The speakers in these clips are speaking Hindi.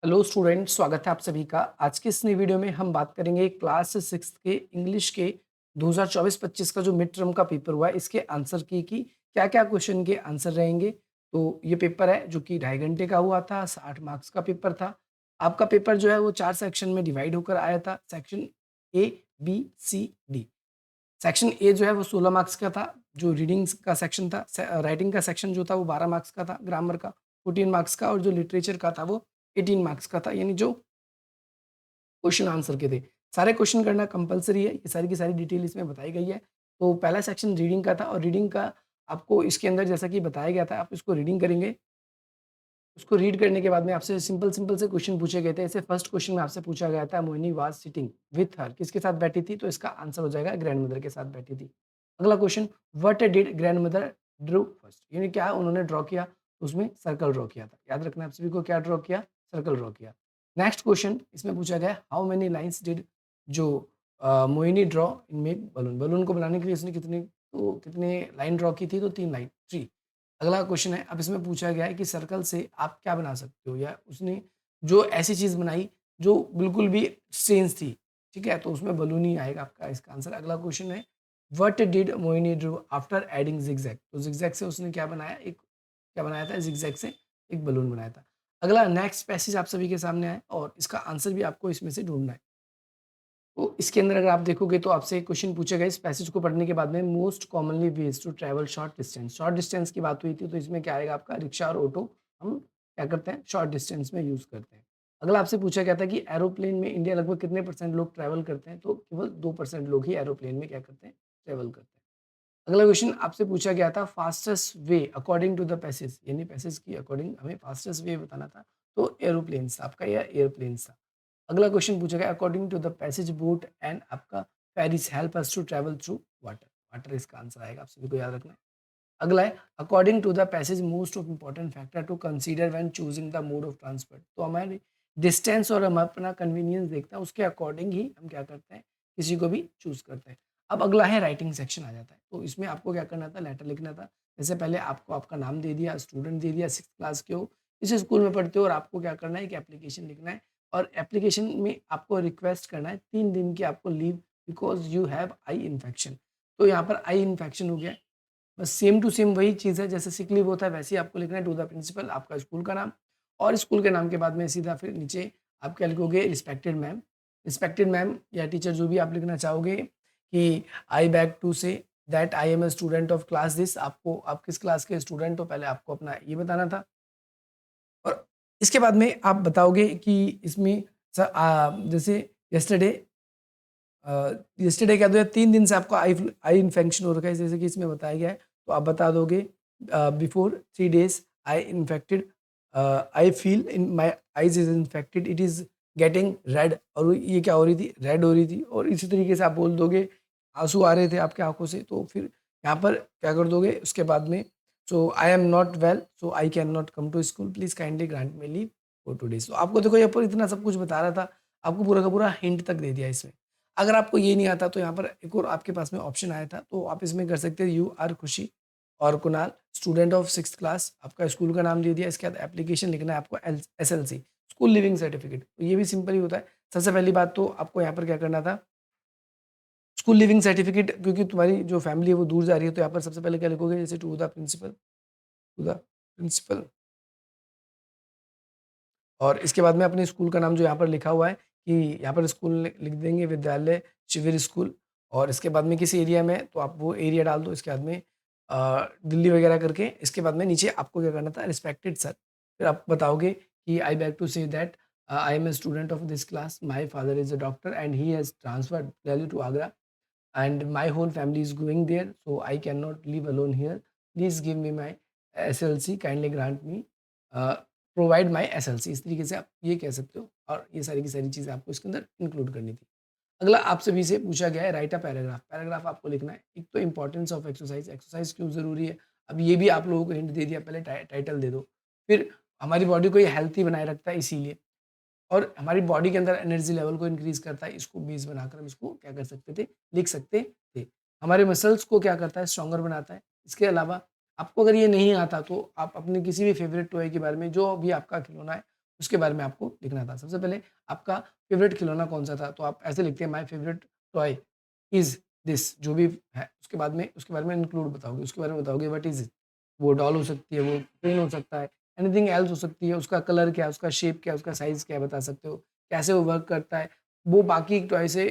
हेलो स्टूडेंट, स्वागत है आप सभी का। आज की इस नई वीडियो में हम बात करेंगे क्लास 6 के इंग्लिश के 2024-25 का जो मिड टर्म का पेपर हुआ है, इसके आंसर की कि क्या-क्या क्वेश्चन के आंसर रहेंगे। तो ये पेपर है जो कि ढाई घंटे का हुआ था, 60 मार्क्स का पेपर था। आपका पेपर जो है वो 4 सेक्शन में डिवाइड होकर आया था, section A, B, C, D. Section A जो है वो 16 मार्क्स का था, जो रीडिंग्स का सेक्शन था। राइटिंग का सेक्शन जो था वो 12 मार्क्स का था, ग्रामर का 14 मार्क्स का और जो लिटरेचर का था वो 18 मार्क्स का था, यानी जो क्वेश्चन आंसर के थे। सारे क्वेश्चन करना कंपल्सरी है, ये सारी की सारी डिटेल इसमें बताई गई है। तो पहला सेक्शन रीडिंग का था और रीडिंग का आपको इसके अंदर जैसा कि बताया गया था, आप इसको रीडिंग करेंगे। उसको रीड करने के बाद में आपसे सिंपल-सिंपल से क्वेश्चन पूछे गए थे। ऐसे फर्स्ट क्वेश्चन में आपसे पूछा गया था, Mohini was sitting with her, किसके साथ बैठी थी? तो इसका आंसर हो जाएगा ग्रैंडमदर के साथ बैठी थी। अगला question, what did grandmother Drew first? यानी क्या उन्होंने ड्रॉ किया? उसमें सर्कल ड्रॉ किया था। याद रखना है आप सभी को, क्या ड्रॉ किया? सर्कल ड्रॉ किया। नेक्स्ट क्वेश्चन इसमें पूछा गया है, हाउ मेनी लाइन्स डिड जो Mohini draw in make balloon? Balloon को बनाने के लिए उसने कितने लाइन ड्रॉ की थी? तो 3 लाइन, 3। अगला क्वेश्चन है, अब इसमें पूछा गया है कि सर्कल से आप क्या बना सकते हो, या उसने जो ऐसी चीज़ बनाई जो बिल्कुल भी स्ट्रेंज थी, ठीक है? तो उसमें बलून ही आएगा आपका इसका आंसर। अगला क्वेश्चन है, what did Mohini do after adding zigzag? तो ज़िगज़ैग से उसने क्या बनाया? क्या बनाया था? ज़िगज़ैग से एक बलून बनाया था। अगला नेक्स्ट पैसेज आप सभी के सामने है और इसका आंसर भी आपको इसमें से ढूँढना है। तो इसके अंदर अगर आप देखोगे तो आपसे एक क्वेश्चन पूछेगा इस पैसेज को पढ़ने के बाद में, most commonly ways to travel short distance. Short distance की बात हुई थी, तो इसमें क्या आएगा आपका? रिक्शा और ऑटो हम क्या करते हैं? शॉर्ट डिस्टेंस में यूज़ करते हैं। अगला आपसे पूछा गया था कि एरोप्लेन में इंडिया लगभग कितने परसेंट लोग ट्रैवल करते हैं? तो केवल 2% लोग ही एरोप्लेन में क्या करते हैं? ट्रैवल करते हैं। अगला क्वेश्चन आपसे पूछा गया था, fastest way according to the passage, यानी पैसेज की अकॉर्डिंग हमें फास्टेस्ट वे बताना था, तो एरोप्लेन्स आपका या एयरप्लेन्स था। अगला क्वेश्चन पूछा गया, according to the passage boat and आपका ferries help us to travel through water. Water इसका आंसर आएगा, आप सभी को याद रखना है। अगला है, according to the passage most of important factor to consider when choosing the mode of transport. तो हमारी डिस्टेंस और हम अपना कन्वीनियंस देखते हैं, उसके अकॉर्डिंग ही हम क्या करते हैं? किसी को भी चूज करते हैं। अब अगला है राइटिंग सेक्शन आ जाता है, तो इसमें आपको क्या करना था? लेटर लिखना था। जैसे पहले आपको आपका नाम दे दिया, स्टूडेंट दे दिया, 6th क्लास के हो, इस स्कूल में पढ़ते हो, और आपको क्या करना है? एक एप्लीकेशन लिखना है और एप्लीकेशन में आपको रिक्वेस्ट करना है 3 दिन की आपको leave, because you have eye infection. तो यहाँ पर आई इन्फेक्शन हो गया है। बस सेम टू सेम वही चीज़ है, जैसे सिक लीव होता है वैसे ही आपको लिखना है, टू द प्रिंसिपल, आपका स्कूल का नाम, और स्कूल के नाम के बाद में सीधा फिर नीचे आप क्या लिखोगे? Respected ma'am. रिस्पेक्टेड मैम या टीचर जो भी आप लिखना चाहोगे, कि I beg to say that I am a student of class this. आपको आप किस क्लास के स्टूडेंट हो, पहले आपको अपना ये बताना था। और इसके बाद में आप बताओगे कि इसमें जैसे यस्टरडे यस्टरडे कह दो, या 3 दिन से आपको आई इन्फेक्शन हो रखा है, जैसे कि इसमें बताया गया है, तो आप बता दोगे before 3 days I infected, I feel in my eyes is infected, it is getting red. और ये क्या हो रही थी? रेड हो रही थी। और इसी तरीके से आप बोल दोगे, आँसू आ रहे थे आपकी आँखों से, तो फिर यहाँ पर क्या कर दोगे उसके बाद में, so I am not well, so I can not come to school, please kindly grant me leave for 2 days. तो आपको देखो यहाँ पर इतना सब कुछ बता रहा था, आपको पूरा का पूरा हिंट तक दे दिया इसमें। अगर आपको ये नहीं आता तो यहाँ पर एक और आपके पास में ऑप्शन आया था, तो आप इसमें कर सकते हो, यू आर खुशी और Kunal, student of 6th class, आपका स्कूल का नाम दे दिया। इसके बाद एप्लीकेशन लिखना है आपको, एसएलसी, स्कूल लिविंग सर्टिफिकेट। तो ये भी सिंपल ही होता है। सबसे पहली बात तो आपको यहाँ पर क्या करना था? स्कूल लिविंग सर्टिफिकेट, क्योंकि तुम्हारी जो फैमिली है वो दूर जा रही है, तो यहाँ पर सबसे पहले क्या लिखोगे? जैसे टू द प्रिंसिपल, और इसके बाद में अपने स्कूल का नाम जो यहाँ पर लिखा हुआ है, कि यहाँ पर स्कूल लिख देंगे, विद्यालय शिविर स्कूल, और इसके बाद में किस एरिया में है, तो आप वो एरिया डाल दो। इसके बाद में दिल्ली वगैरह करके, इसके बाद में नीचे आपको क्या करना था? Respected sir. फिर आप बताओगे कि I beg to say that I am a student of this class, my father is a doctor and he has transferred Delhi to Agra, and my whole family is going there, so I cannot live alone here. Please give me my SLC, kindly grant me, provide my SLC। इस तरीके से आप ये कह सकते हो, और ये सारी की सारी चीज़ें आपको इसके अंदर इंक्लूड करनी थी। अगला आप सभी से पूछा गया है, राइट अ पैराग्राफ। पैराग्राफ आपको लिखना है। एक तो इंपॉर्टेंस ऑफ एक्सरसाइज, एक्सरसाइज क्यों ज़रूरी है, अब ये भी आप लोगों को हिंट दे दिया, पहले टाइटल दे दो। फिर हमारी बॉडी को ये हेल्थी बनाए रखता है, इसीलिए, और हमारी बॉडी के अंदर एनर्जी लेवल को इंक्रीज़ करता है। इसको बेस बनाकर हम इसको क्या कर सकते थे? लिख सकते थे। हमारे मसल्स को क्या करता है? स्ट्रॉन्गर बनाता है। इसके अलावा आपको अगर ये नहीं आता, तो आप अपने किसी भी फ़ेवरेट टॉय के बारे में, जो भी आपका खिलौना है, उसके बारे में आपको लिखना था। सबसे पहले आपका फेवरेट खिलौना कौन-सा था? तो आप ऐसे लिखते हैं my favourite toy is this, जो भी है उसके बाद में उसके बारे में इंक्लूड बताओगे, उसके बारे में बताओगे व्हाट इज़ इट? वो डॉल हो सकती है, वो पेन हो सकता है, एनीथिंग एल्स हो सकती है, उसका कलर क्या है, उसका शेप क्या है, उसका साइज़ क्या है बता सकते हो, कैसे वो वर्क करता है, वो बाकी टॉय से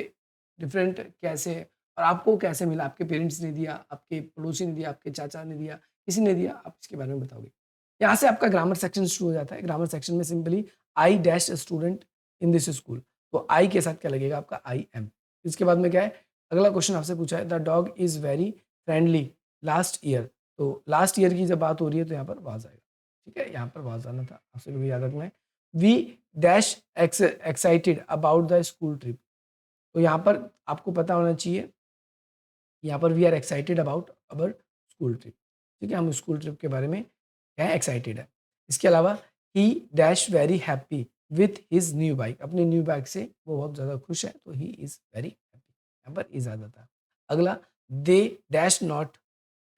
डिफरेंट कैसे है और आपको कैसे मिला, आपके पेरेंट्स ने दिया, आपके पड़ोसी ने दिया, आपके चाचा ने दिया, किसी ने दिया, आप इसके बारे में बताओगे। यहाँ से आपका ग्रामर सेक्शन शुरू हो जाता है। ग्रामर सेक्शन में simply I dash student in this school, तो आई के साथ क्या लगेगा आपका आई एम। इसके बाद में क्या है, अगला क्वेश्चन आपसे पूछा है the dog is very friendly last year, तो लास्ट ईयर की जब बात हो रही है तो यहाँ पर वाज़ आएगा। ठीक है, यहाँ पर वाज़ आना था, आपसे भी याद रखना है। We dash excited about the school trip, तो यहाँ पर आपको पता होना चाहिए, यहाँ पर we are excited about our school trip. ठीक है, हम स्कूल ट्रिप के बारे में क्या है, एक्साइटेड है। इसके अलावा ही dash very happy with his new bike, अपनी न्यू बाइक से वो बहुत ज़्यादा खुश है, तो ही इज़ वेरी हैप्पी, यहाँ पर इज़ आ जाता है। अगला, they dash not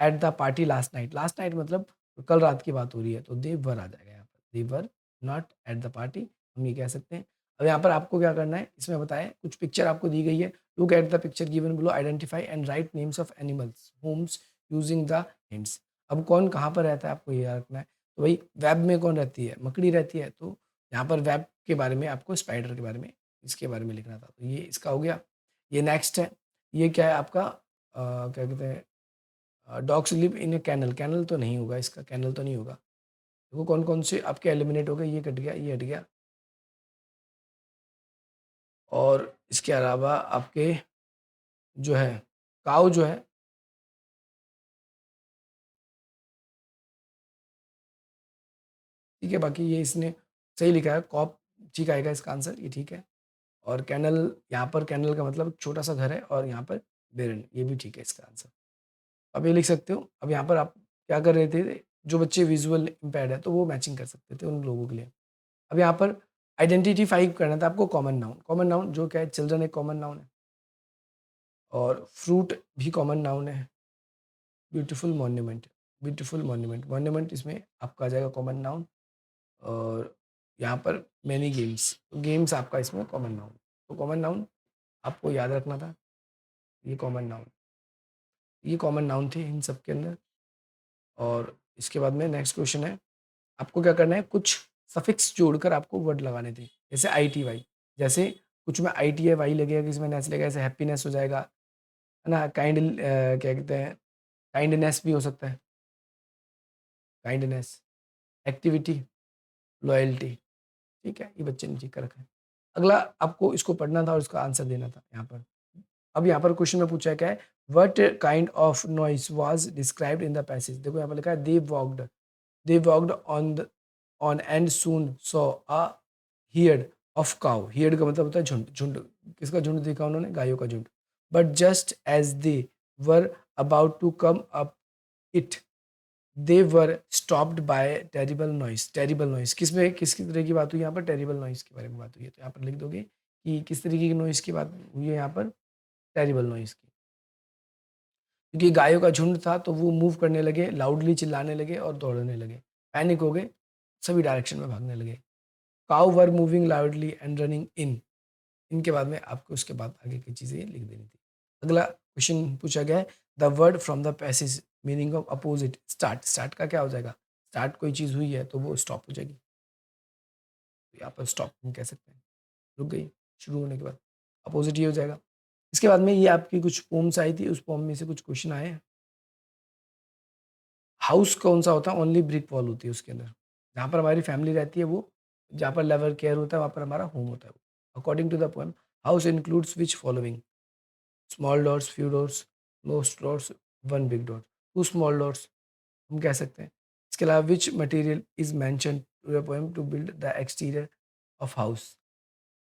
at the party last night, last night मतलब कल रात की बात हो रही है, तो दे वर आ जाएगा यहाँ पर, they were not at the party, हम ये कह सकते हैं। अब यहाँ पर आपको क्या करना है, इसमें बताएं कुछ पिक्चर आपको दी गई है, look at the picture given below, identify and write names of animals homes using the hints. अब कौन कहाँ पर रहता है आपको ये याद रखना है, तो भाई वेब में कौन रहती है, मकड़ी रहती है, तो यहाँ पर वेब के बारे में आपको स्पाइडर के बारे में, इसके बारे में लिखना था, तो ये इसका हो गया। ये नेक्स्ट है, ये क्या है आपका क्या कहते हैं, dogs live in a kennel, kennel तो नहीं होगा इसका, कैनल तो नहीं होगा। देखो कौन-कौन से आपके एलिमिनेट हो गए, ये कट गया, ये हट गया और इसके अलावा आपके जो है काऊ जो है, ठीक है, बाकी ये इसने सही लिखा है, कॉप ठीक आएगा इसका आंसर, ये ठीक है। और कैनल, यहाँ पर कैनल का मतलब छोटा-सा घर है और यहाँ पर बेरन, ये भी ठीक है इसका आंसर। अब ये लिख सकते हो। अब यहाँ पर आप क्या कर रहे थे, जो बच्चे विज़ुअल इम्पेयर्ड है, तो वो मैचिंग कर सकते थे उन लोगों के लिए। अब यहाँ पर आइडेंटिफाई करना था आपको कॉमन नाउन, कॉमन नाउन जो क्या है, चिल्ड्रन एक कॉमन नाउन है और फ्रूट भी कॉमन नाउन है। Beautiful monument, beautiful monument, monument इसमें आपका आ जाएगा कॉमन नाउन और यहाँ पर मैनी गेम्स, तो गेम्स आपका इसमें कॉमन नाउन। तो कॉमन नाउन आपको याद रखना था, ये कॉमन नाउन थे इन सब के अंदर। और इसके बाद में नेक्स्ट क्वेश्चन है, आपको क्या करना है, कुछ सफिक्स जोड़कर आपको वर्ड लगाने थे, जैसे ITY, जैसे कुछ में ITY लगेगा, किसी में नेस लगेगा, जैसे हैप्पीनेस हो जाएगा, है ना, क्या कहते हैं, काइंडनेस भी हो सकता है, काइंडनेस, एक्टिविटी, लॉयल्टी, ठीक है, ये बच्चे ने ठीक कर रखा है। अगला आपको इसको पढ़ना था और इसका आंसर देना था यहाँ पर। अब यहाँ पर क्वेश्चन में पूछा क्या है, what kind of noise was described in the passage, देखो यहाँ पर लिखा है they walked on and soon saw a herd of cow, herd का मतलब होता है झुंड, झुंड किसका झुंड देखा उन्होंने, गायों का झुंड। But just as they were about to come up it, they were stopped by terrible noise, terrible noise किसमें किस तरह की बात हुई यहाँ पर, टेरिबल नॉइस के बारे में बात हुई है, तो यहाँ पर लिख दोगे कि किस तरीके की नॉइस की बात हुई है यहाँ पर, टेरिबल नॉइस की, क्योंकि गायों का झुंड था तो वो मूव करने लगे, लाउडली चिल्लाने लगे और दौड़ने लगे, पैनिक हो गए, सभी डायरेक्शन में भागने लगे। Cow were moving loudly and running in, इनके बाद में आपको उसके बाद आगे की चीज़ें लिख देनी थी। अगला क्वेश्चन पूछा गया है, the word from the passage meaning of opposite start, start का क्या हो जाएगा, स्टार्ट कोई चीज़ हुई है तो वो स्टॉप हो जाएगी, तो यहाँ पर स्टॉप हम कह सकते हैं, रुक गई शुरू होने के बाद, अपोजिट ये हो जाएगा। इसके बाद में ये आपकी कुछ पोम्स आई थी, उस पोम में से कुछ क्वेश्चन आए हैं। हाउस कौन-सा होता है? ओनली ब्रिक वॉल होती है उसके अंदर। जहाँ पर हमारी फैमिली रहती है वो, जहाँ पर लव और केयर होता है वहाँ पर हमारा होम होता है वो। According to the poem, house includes which following? Small dots, few dots, most dots, one big dot. Two small dots हम कह सकते हैं। इसके अलावा which material is mentioned to the poem to build the exterior of house?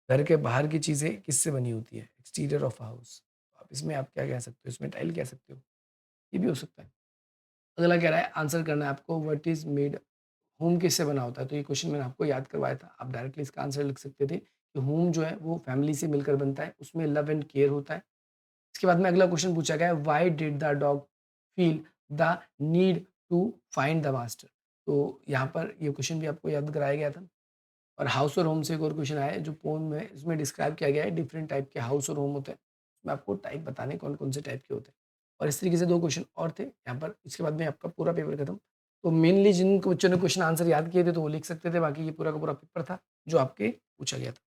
घर के बाहर की चीज़ें किससे बनी होती है? Exterior of house. आप इसमें आप क्या कह सकते हो? इसमें टाइल कह सकते हो। ये भी हो सकता है। अगला कह रहा है आंसर करना है आपको, व्हाट इज़ मेड, होम किससे बना होता है? तो ये क्वेश्चन मैंने आपको याद करवाया था। आप डायरेक्टली इसका आंसर लिख सकते थे कि होम जो है वो फैमिली से मिलकर बनता है, उसमें लव एंड केयर होता है। इसके बाद में अगला क्वेश्चन पूछा गया है, why did the dog feel the need to find the master? तो यहाँ पर ये क्वेश्चन भी आपको याद कराया गया था। और हाउस और होम से एक और क्वेश्चन आया है जो पोएम में इसमें डिस्क्राइब किया गया है डिफरेंट टाइप के हाउस और होम होते हैं। इसमें आपको टाइप बताने कौन-कौन से टाइप के होते हैं। और इस तरीके से 2 क्वेश्चन और थे यहाँ पर, इसके बाद में आपका पूरा पेपर खत्म। तो मेनली जिन बच्चों ने क्वेश्चन आंसर याद किए थे तो वो लिख सकते थे, बाकी ये पूरा का पूरा पेपर था जो आपके पूछा गया था।